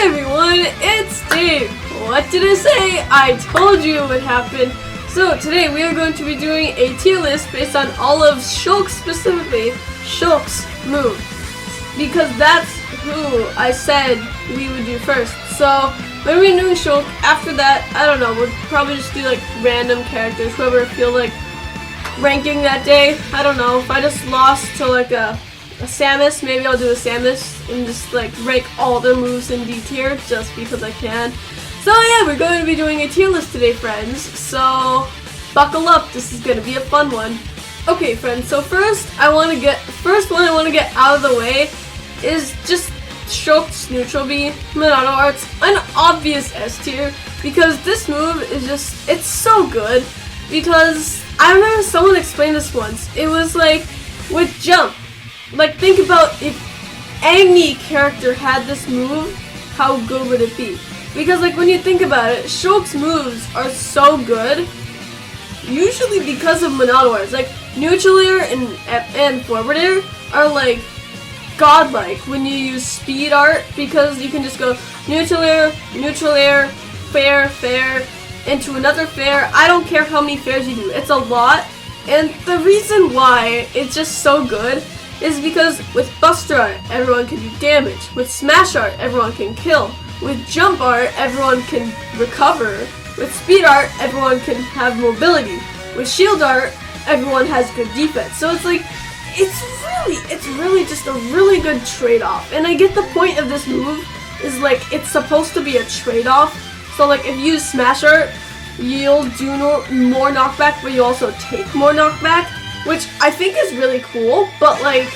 Hey everyone, it's Dave. What did I say? I told you it would happen. So today we are going to be doing a tier list based on all of Shulk'S, specifically Shulk'S move, because that's who I said we would do first. So when we're doing Shulk, after that, I don't know, we'll probably just do like random characters, whoever I feel like ranking that day. I don't know, if I just lost to like a Samus, maybe I'll do a Samus and just like rank all their moves in D tier just because I can. So yeah, we're going to be doing a tier list today, friends. So buckle up, this is going to be a fun one. Okay, friends, so first one I want to get out of the way is just Shulk'S neutral B, Monado Arts, an obvious S tier, because this move is just, it's so good. Because I remember someone explained this once. It was like with jump. Like, think about if any character had this move, how good would it be? Because, like, when you think about it, Shulk'S moves are so good, usually because of Monado Arts. Like, neutral air and forward air are, like, godlike when you use speed art, because you can just go neutral air, fair, fair, into another fair. I don't care how many fairs you do, it's a lot. And the reason why it's just so good is because with Buster Art, everyone can do damage. With Smash Art, everyone can kill. With Jump Art, everyone can recover. With Speed Art, everyone can have mobility. With Shield Art, everyone has good defense. So it's like, it's really just a really good trade-off. And I get the point of this move is like, it's supposed to be a trade-off. So like, if you use Smash Art, you'll do more knockback, but you also take more knockback, which I think is really cool, but like,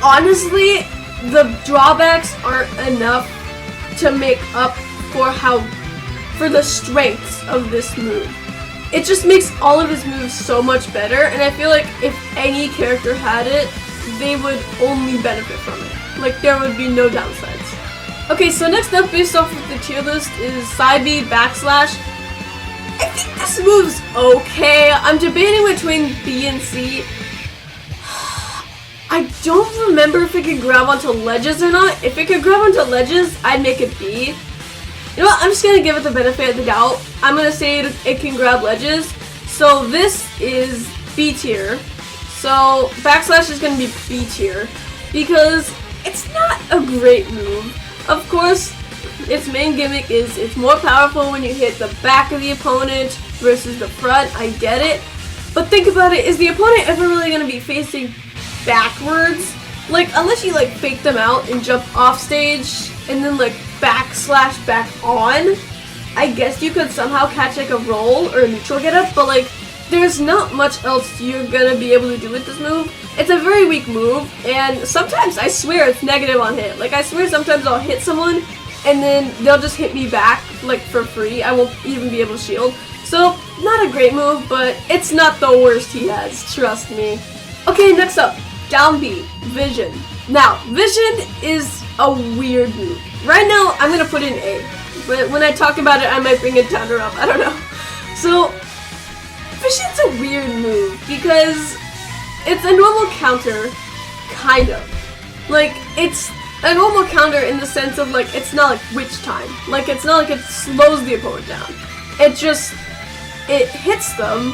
honestly, the drawbacks aren't enough to make up for the strengths of this move. It just makes all of his moves so much better, and I feel like if any character had it, they would only benefit from it. Like, there would be no downsides. Okay, so next up, based off of the tier list, is Side B backslash. I think this move's okay. I'm debating between B and C. I don't remember if it could grab onto ledges or not. If it could grab onto ledges, I'd make it B. You know what? I'm just gonna give it the benefit of the doubt. I'm gonna say it can grab ledges. So this is B tier. So backslash is gonna be B tier because it's not a great move. Of course, its main gimmick is it's more powerful when you hit the back of the opponent versus the front. I get it. But think about it, is the opponent ever really going to be facing backwards? Like, unless you like fake them out and jump off stage and then like backslash back on, I guess you could somehow catch like a roll or a neutral get up, but like, there's not much else you're going to be able to do with this move. It's a very weak move, and sometimes I swear it's negative on hit. Like, I swear sometimes I'll hit someone and then they'll just hit me back, like, for free. I won't even be able to shield. So, not a great move, but it's not the worst he has, trust me. Okay, next up, down B, Vision. Now, Vision is a weird move. Right now, I'm gonna put in A, but when I talk about it, I might bring it down or up, I don't know. So, Vision's a weird move, because it's a normal counter, kind of. Like, it's a normal counter in the sense of, like, it's not like witch time. Like, it's not like it slows the opponent down. It just, it hits them.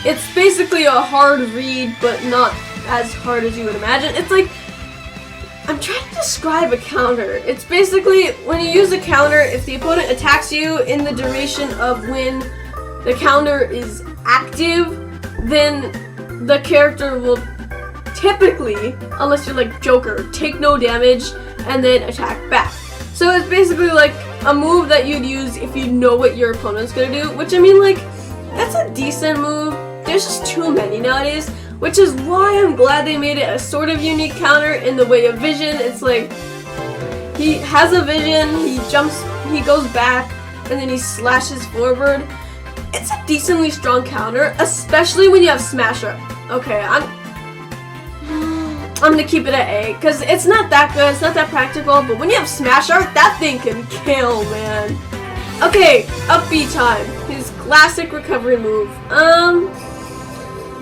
It's basically a hard read, but not as hard as you would imagine. It's like, I'm trying to describe a counter. It's basically, when you use a counter, if the opponent attacks you in the duration of when the counter is active, then the character will typically, unless you're like Joker, take no damage and then attack back. So it's basically like a move that you'd use if you know what your opponent's gonna do, which I mean, like, that's a decent move. There's just too many nowadays, which is why I'm glad they made it a sort of unique counter in the way of Vision. It's like, he has a vision, he jumps, he goes back, and then he slashes forward. It's a decently strong counter, especially when you have Smash Up. Okay, I'm gonna keep it at A, because it's not that good, it's not that practical, but when you have Smash Art, that thing can kill, man. Okay, up B time, his classic recovery move. I'm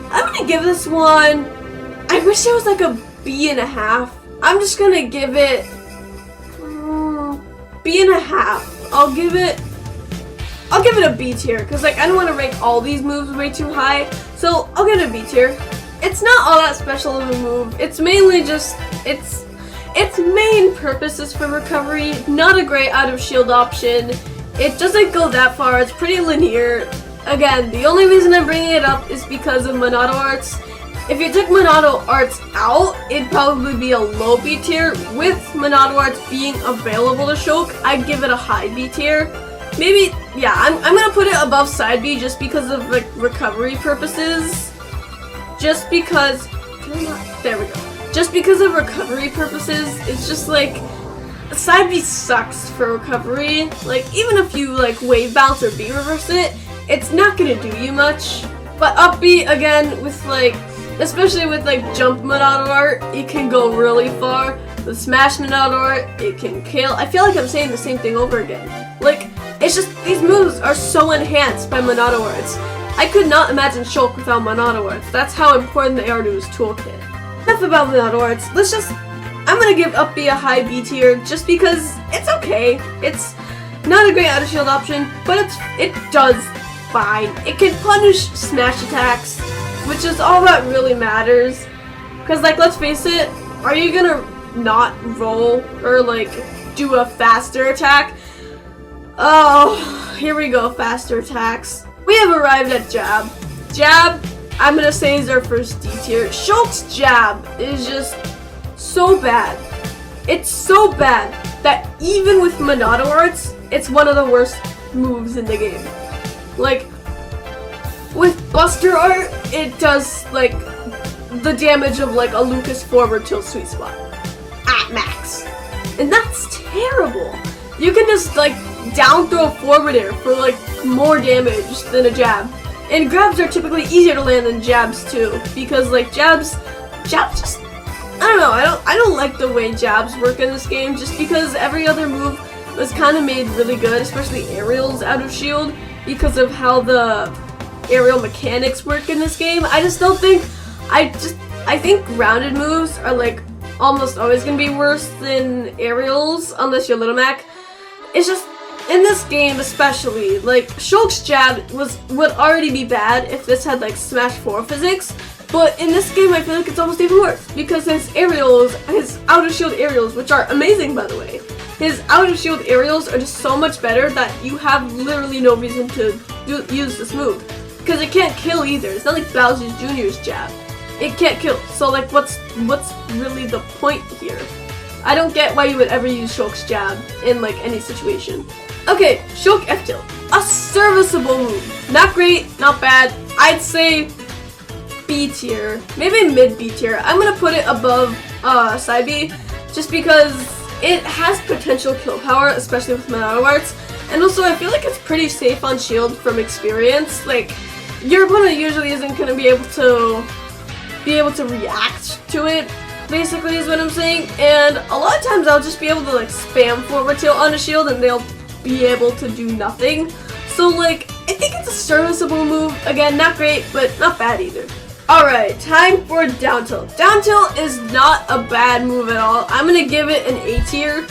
gonna give this one, I wish it was like a B and a half. I'm just gonna give it B.5. I'll give it a B tier, because like I don't want to rank all these moves way too high, so I'll give it a B tier. It's not all that special of a move. It's mainly just its main purpose is for recovery. Not a great out of shield option. It doesn't go that far. It's pretty linear. Again, the only reason I'm bringing it up is because of Monado Arts. If you took Monado Arts out, it'd probably be a low B tier. With Monado Arts being available to Shulk, I'd give it a high B tier. Maybe, yeah, I'm gonna put it above side B just because of like recovery purposes. Just because, there we go. Just because of recovery purposes, it's just like, side B sucks for recovery. Like, even if you like wave bounce or B reverse it, it's not gonna do you much. But up B, again, with like, especially with like jump Monado Art, it can go really far. With smash Monado Art, it can kill. I feel like I'm saying the same thing over again. Like, it's just, these moves are so enhanced by Monado Arts. I could not imagine Shulk without Monado Arts. That's how important they are to his toolkit. Enough about Monado Arts. I'm gonna give up B a high B tier just because it's okay. It's not a great out of shield option, but it does fine. It can punish smash attacks, which is all that really matters. Cause like, let's face it, are you gonna not roll or like do a faster attack? Oh, here we go, faster attacks. We have arrived at Jab. Jab, I'm gonna say, is our first D tier. Shulk'S Jab is just so bad. It's so bad that even with Monado Arts, it's one of the worst moves in the game. Like, with Buster Art, it does like the damage of like a Lucas forward tilt sweet spot at max. And that's terrible. You can just like down throw forward air for like more damage than a jab. And grabs are typically easier to land than jabs too, because like jabs just, I don't know, I don't like the way jabs work in this game, just because every other move was kind of made really good, especially aerials out of shield, because of how the aerial mechanics work in this game. I just don't think, I think grounded moves are like almost always gonna be worse than aerials unless you're Little Mac. It's just, in this game especially, like, Shulk'S Jab would already be bad if this had like Smash 4 physics, but in this game I feel like it's almost even worse, because his aerials, his out of shield aerials, which are amazing by the way, his out of shield aerials are just so much better that you have literally no reason to use this move, because it can't kill either. It's not like Bowser Jr.'s Jab. It can't kill, so like what's really the point here? I don't get why you would ever use Shulk'S Jab in like any situation. Okay, Shulk F tilt. A serviceable move. Not great, not bad. I'd say B tier. Maybe mid B tier. I'm gonna put it above side B just because it has potential kill power, especially with Monado Arts. And also I feel like it's pretty safe on shield from experience. Like, your opponent usually isn't gonna be able to react to it, basically is what I'm saying. And a lot of times I'll just be able to like spam forward tilt on a shield and they'll be able to do nothing. So like, I think it's a serviceable move. Again, not great, but not bad either. Alright, time for down tilt. Down tilt is not a bad move at all. I'm gonna give it an A tier.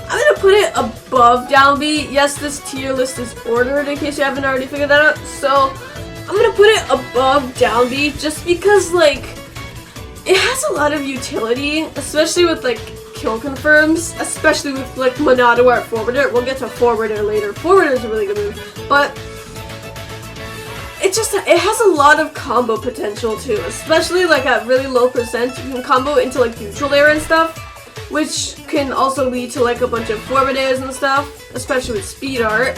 I'm gonna put it above down B. Yes, this tier list is ordered in case you haven't already figured that out. So I'm gonna put it above down B just because like, it has a lot of utility, especially with like kill confirms, especially with like Monado Art forwarder. We'll get to forwarder later. Forwarder is a really good move, but it has a lot of combo potential too, especially like at really low percent. You can combo into like neutral air and stuff, which can also lead to like a bunch of forward airs and stuff, especially with speed art.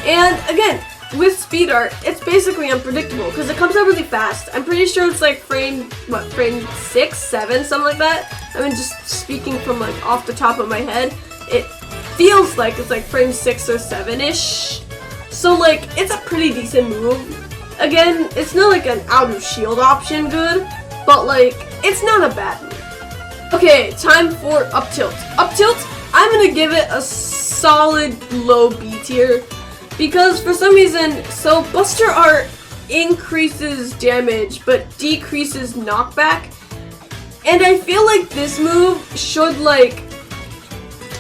And again, with speed art, it's basically unpredictable because it comes out really fast. I'm pretty sure it's like frame 6, 7, something like that. I mean, just speaking from like off the top of my head, it feels like it's like frame 6 or 7-ish. So like, it's a pretty decent move. Again, it's not like an out of shield option good, but like, it's not a bad move. Okay, time for up tilt. Up tilt, I'm gonna give it a solid low B tier. Because for some reason, so Buster Art increases damage but decreases knockback, and I feel like this move should like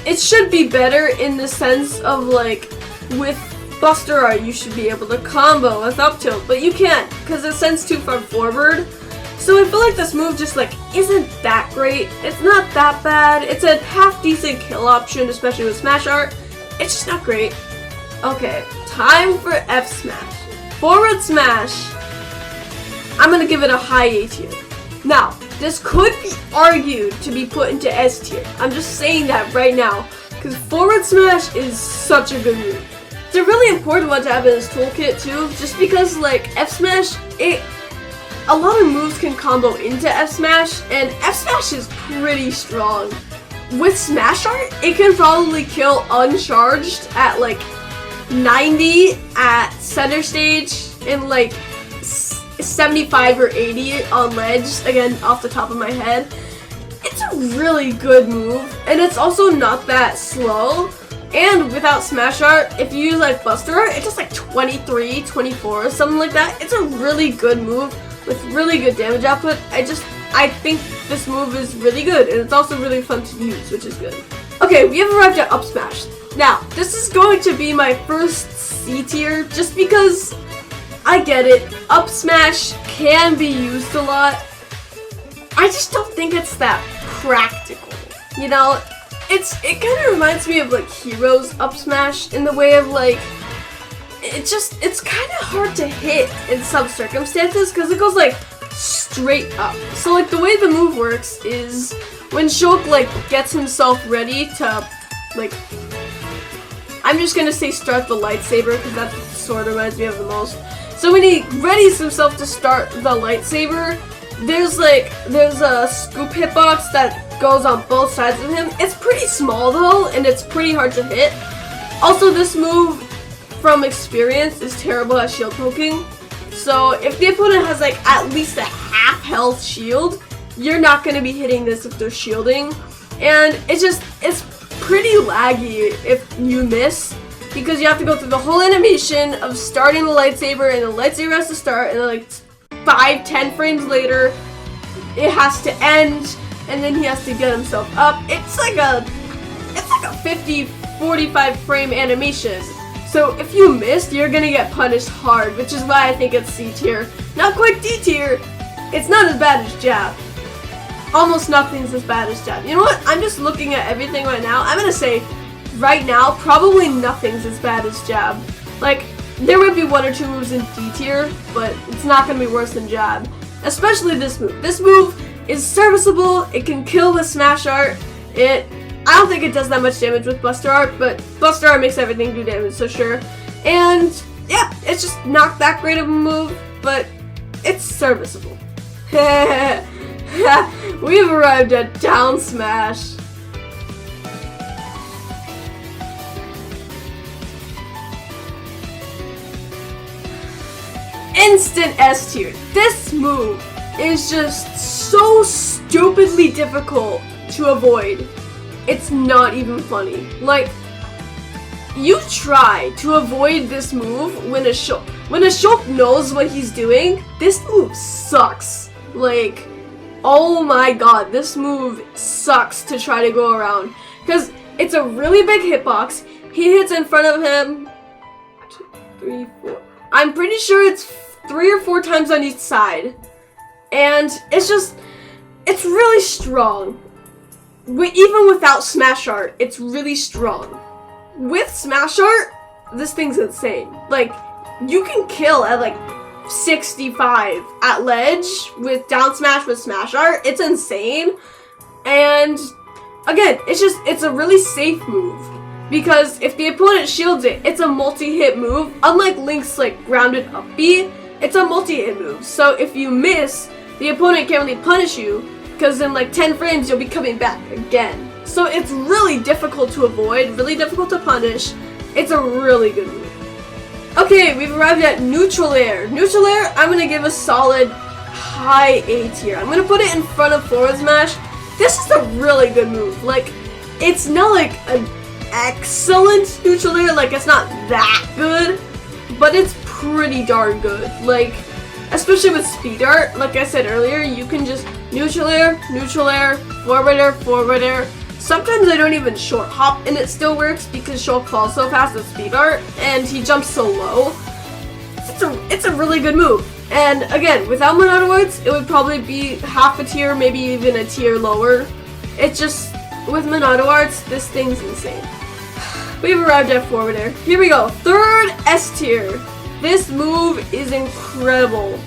it should be better in the sense of like with Buster Art you should be able to combo with up tilt, but you can't because it sends too far forward. So I feel like this move just like isn't that great. It's not that bad. It's a half decent kill option, especially with Smash Art. It's just not great. Okay, time for F smash. Forward smash. I'm gonna give it a high A tier. Now, this could be argued to be put into S tier. I'm just saying that right now because forward smash is such a good move. It's a really important one to have in this toolkit too, just because like F smash, a lot of moves can combo into F smash, and F smash is pretty strong. With Smash Art, it can probably kill uncharged at like 90 at center stage and like 75 or 80 on ledge, again off the top of my head. It's a really good move, and it's also not that slow. And without Smash Art, if you use like Buster Art, it's just like 23, 24, something like that. It's a really good move with really good damage output. I think this move is really good, and it's also really fun to use, which is good. Okay, we have arrived at Up Smash. Now, this is going to be my first C tier, just because I get it. Up Smash can be used a lot. I just don't think it's that practical. You know, it kind of reminds me of like Heroes Up Smash in the way of like, it's kind of hard to hit in some circumstances because it goes like straight up. So like the way the move works is when Shulk like gets himself ready to like, I'm just gonna say start the lightsaber because that sort of reminds me of the most. So when he readies himself to start the lightsaber, there's a scoop hitbox that goes on both sides of him. It's pretty small though, and it's pretty hard to hit. Also, this move from experience is terrible at shield poking. So if the opponent has like at least a half health shield, you're not going to be hitting this if they're shielding. And it's pretty laggy if you miss, because you have to go through the whole animation of starting the lightsaber, and the lightsaber has to start, and then like 5-10 frames later it has to end, and then he has to get himself up. It's like a 50-45 frame animation. So if you missed, you're gonna get punished hard, which is why I think it's C tier. Not quite D tier. It's not as bad as Jab. Almost nothing's as bad as Jab. You know what? I'm just looking at everything right now. I'm gonna say, right now, probably nothing's as bad as Jab. Like, there might be 1 or 2 moves in D tier, but it's not gonna be worse than Jab. Especially this move. This move is serviceable. It can kill with Smash Art. I don't think it does that much damage with Buster Art, but Buster Art makes everything do damage, so sure. And yeah, it's just not that great of a move, but it's serviceable. We've arrived at Down Smash. Instant S tier. This move is just so stupidly difficult to avoid. It's not even funny. Like, you try to avoid this move when a Shulk knows what he's doing. This move sucks. Like, oh my god, this move sucks to try to go around, because it's a really big hitbox. He hits in front of him 2, 3, 4. I'm pretty sure it's 3 or 4 times on each side, and it's really strong. Even without Smash Art, it's really strong. With Smash Art, this thing's insane. Like, you can kill at like 65 at ledge with down smash with Smash Art. It's insane. And again, it's a really safe move, because if the opponent shields it, it's a multi-hit move. Unlike Link's like grounded up B, it's a multi-hit move. So if you miss, the opponent can't really punish you, because in like 10 frames you'll be coming back again. So it's really difficult to avoid, really difficult to punish. It's a really good move. Okay, we've arrived at Neutral Air. Neutral Air, I'm gonna give a solid high A tier. I'm gonna put it in front of Forward Smash. This is a really good move. Like, it's not like an excellent Neutral Air, like it's not that good, but it's pretty darn good. Like, especially with Speed Art, like I said earlier, you can just neutral air, forward air, Sometimes I don't even short hop and it still works because Shulk falls so fast with speed art and he jumps so low. It's a really good move. And again, without Monodoids, it would probably be half a tier, maybe even a tier lower. It's just, with Monodoids, this thing's insane. We've arrived at Forward Air. Here we go, 3rd S tier. This move is incredible.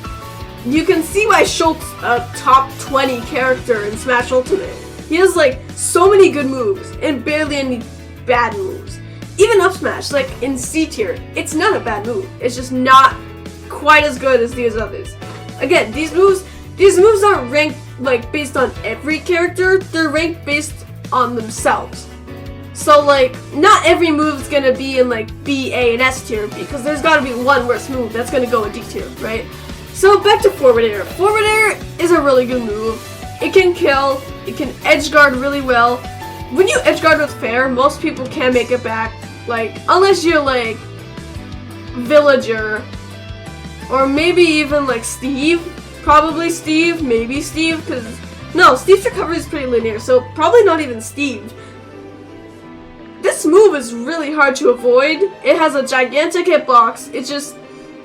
You can see why Shulk's a top 20 character in Smash Ultimate. He has like so many good moves and barely any bad moves. Even up smash, like in C tier, it's not a bad move. It's just not quite as good as these others. Again, these moves aren't ranked like based on every character. They're ranked based on themselves. So like, not every move's gonna be in like B, A, and S tier because there's gotta be one worse move that's gonna go in D tier, right? So back to Forward Air. Forward Air is a really good move. It can kill. It can edge guard really well. When you edge guard with fair, most people can make it back. Like, unless you're like Villager, or maybe even like Steve. Probably Steve, maybe Steve, because no, Steve's recovery is pretty linear, so probably not even Steve. This move is really hard to avoid. It has a gigantic hitbox. It's just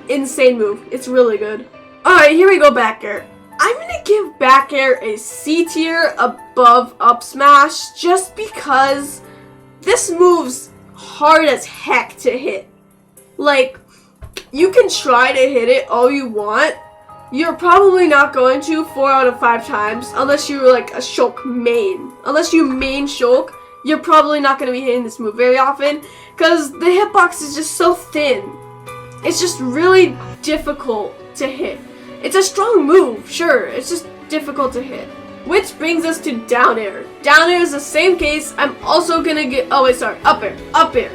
insane move. It's really good. Alright, here we go, back air. I'm gonna give back air a C tier above up smash just because this move's hard as heck to hit. Like, you can try to hit it all you want. You're probably not going to 4 out of 5 times unless you're like a Shulk main. Unless you main Shulk, you're probably not going to be hitting this move very often because the hitbox is just so thin. It's just really difficult to hit. It's a strong move, sure, it's just difficult to hit. Which brings us to down air. Down air is the same case. I'm also gonna get, oh wait, sorry, up air. Up air.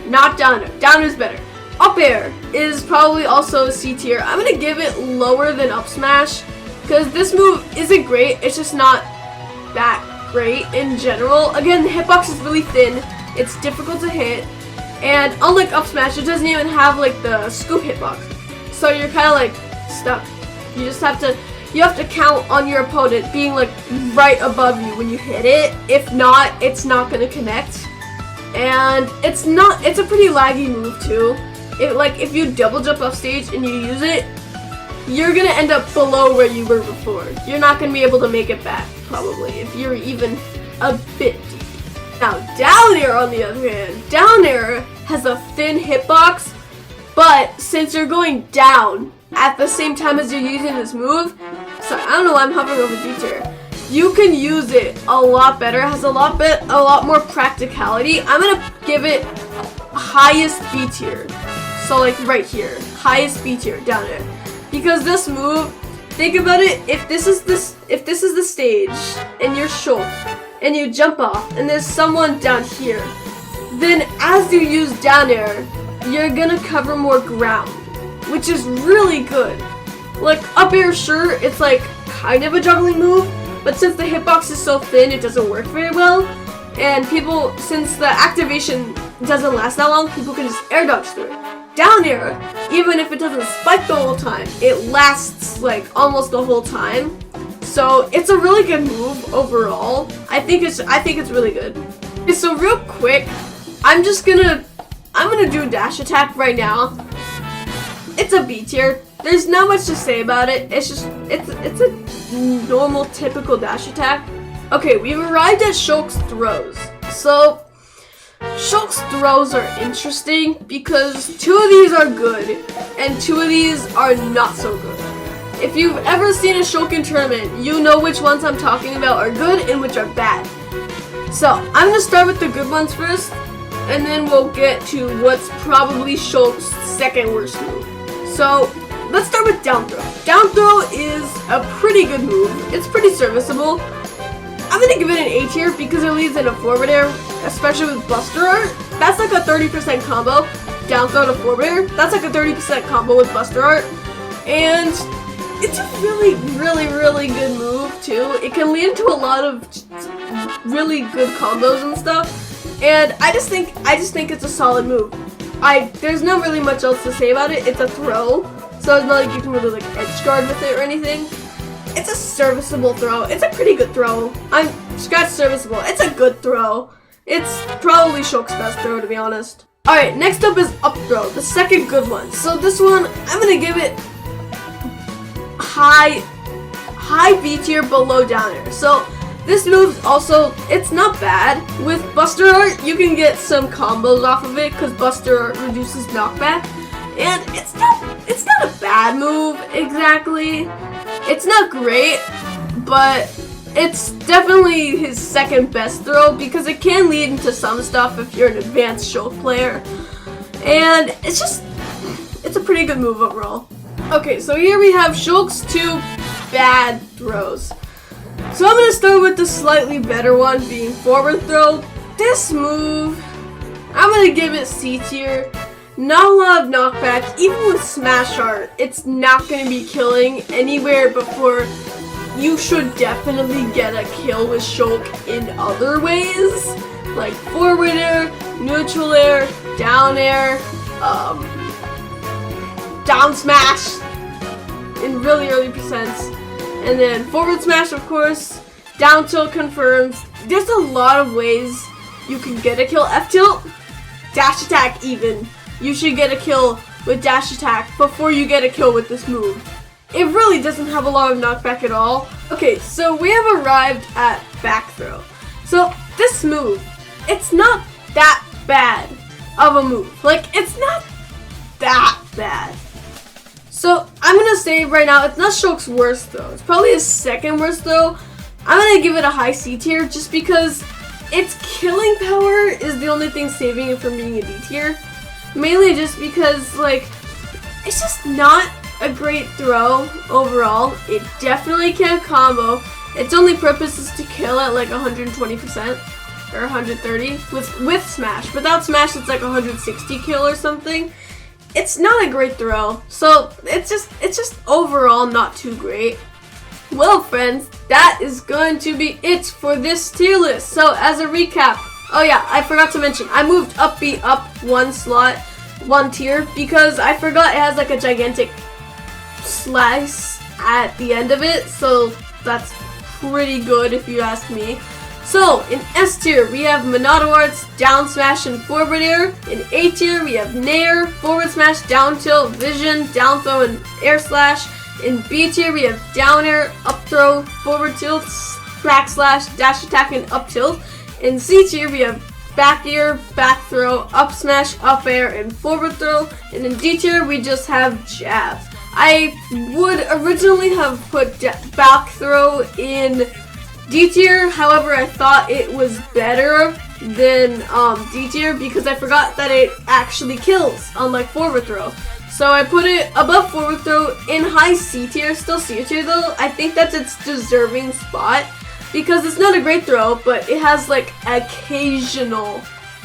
Not down air. Down air is better. Up air is probably also a C tier. I'm gonna give it lower than up smash because this move isn't great. It's just not that great in general. Again, the hitbox is really thin. It's difficult to hit. And unlike up smash, it doesn't even have like the scoop hitbox. So you're kind of like stuck. You just have to count on your opponent being like right above you when you hit it. If not, it's not gonna connect. And it's a pretty laggy move too. Like if you double jump off stage and you use it, you're gonna end up below where you were before. You're not gonna be able to make it back probably if you're even a bit deep. Now down air on the other hand, down air has a thin hitbox, but since you're going down at the same time as you're using this move, sorry, I don't know why I'm hovering over D tier. You can use it a lot better. It has a lot more practicality. I'm gonna give it highest B tier. So like right here, highest B tier down there. Because this move, think about it. If this is the stage and you're Shulk and you jump off and there's someone down here, then as you use down air, you're gonna cover more ground, which is really good. Like up air, sure, it's like kind of a juggling move, but since the hitbox is so thin, it doesn't work very well. And people, since the activation doesn't last that long, people can just air dodge through it. Down air, even if it doesn't spike the whole time, it lasts like almost the whole time. So it's a really good move overall. I think it's really good. Okay, so real quick, I'm gonna do dash attack right now. It's a B tier. There's not much to say about it. It's a normal, typical dash attack. Okay, we've arrived at Shulk'S throws. So Shulk'S throws are interesting because 2 of these are good and 2 of these are not so good. If you've ever seen a Shulk tournament, you know which ones I'm talking about are good and which are bad. So I'm gonna start with the good ones first, and then we'll get to what's probably Shulk'S second worst move. So let's start with down throw. Down throw is a pretty good move. It's pretty serviceable. I'm gonna give it an A tier because it leads in a forward air, especially with Buster Art. That's like a 30% combo. Down throw to forward air. That's like a 30% combo with Buster Art. And it's a really, really, really good move too. It can lead into a lot of really good combos and stuff. And I just think it's a solid move. There's not really much else to say about it. It's a throw, so it's not like you can really like edge guard with it or anything. it's a serviceable throw. It's a pretty good throw. I'm scratch serviceable. It's a good throw. It's probably Shulk'S best throw, to be honest. Alright, next up is up throw, the second good one. So this one, I'm gonna give it high B tier, below down air. So this move also, it's not bad. With Buster Art, you can get some combos off of it because Buster Art reduces knockback. And it's not a bad move exactly. It's not great, but it's definitely his second best throw because it can lead into some stuff if you're an advanced Shulk player. And it's a pretty good move overall. Okay, so here we have Shulk's 2 bad throws. So I'm going to start with the slightly better one, being forward throw. This move, I'm going to give it C tier. Not a lot of knockback. Even with Smash Art, it's not going to be killing anywhere before you should definitely get a kill with Shulk in other ways. Like forward air, neutral air, down air, down smash in really early percents. And then forward smash, of course, down tilt confirms. There's a lot of ways you can get a kill. F tilt, dash attack even. You should get a kill with dash attack before you get a kill with this move. It really doesn't have a lot of knockback at all. Okay, so we have arrived at back throw. So this move, it's not that bad of a move. Like, it's not that bad. So I'm gonna say right now, it's not Shulk's worst throw. It's probably his second worst throw. I'm gonna give it a high C tier just because its killing power is the only thing saving it from being a D tier. Mainly just because, like, it's just not a great throw overall. It definitely can't combo. Its only purpose is to kill at like 120% or 130 with Smash. Without Smash, it's like 160 kill or something. It's not a great throw, so it's just overall not too great. Well, friends, that is going to be it for this tier list. So as a recap, oh yeah, I forgot to mention, I moved up B up one slot, one tier, because I forgot it has like a gigantic slice at the end of it, so that's pretty good if you ask me. So in S tier, we have Monado Arts, down smash, and forward air. In A tier, we have Nair, forward smash, down tilt, vision, down throw, and air slash. In B tier, we have down air, up throw, forward tilt, backslash, dash attack, and up tilt. In C tier, we have back air, back throw, up smash, up air, and forward throw. And in D tier, we just have jab. I would originally have put back throw in D tier, however, I thought it was better than D tier because I forgot that it actually kills, unlike forward throw. So I put it above forward throw in high C tier, still C tier though. I think that's its deserving spot because it's not a great throw, but it has like occasional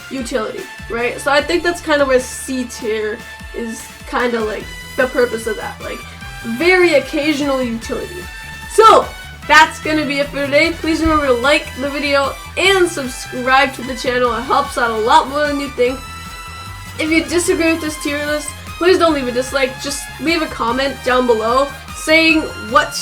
utility, right? So I think that's kind of where C tier is kind of like the purpose of that, like very occasional utility. So that's gonna be it for today. Please remember to like the video and subscribe to the channel. It helps out a lot more than you think. If you disagree with this tier list, please don't leave a dislike. Just leave a comment down below saying what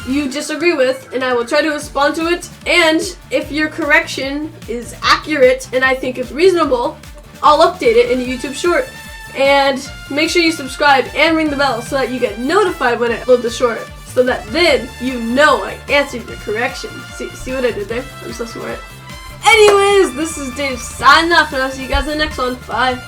you disagree with, and I will try to respond to it. And if your correction is accurate and I think it's reasonable, I'll update it in a YouTube short. And make sure you subscribe and ring the bell so that you get notified when I upload the short, so that then you know I answered your correction. See what I did there? I'm so smart. Anyways, this is Dave signing off, and I'll see you guys in the next one. Bye.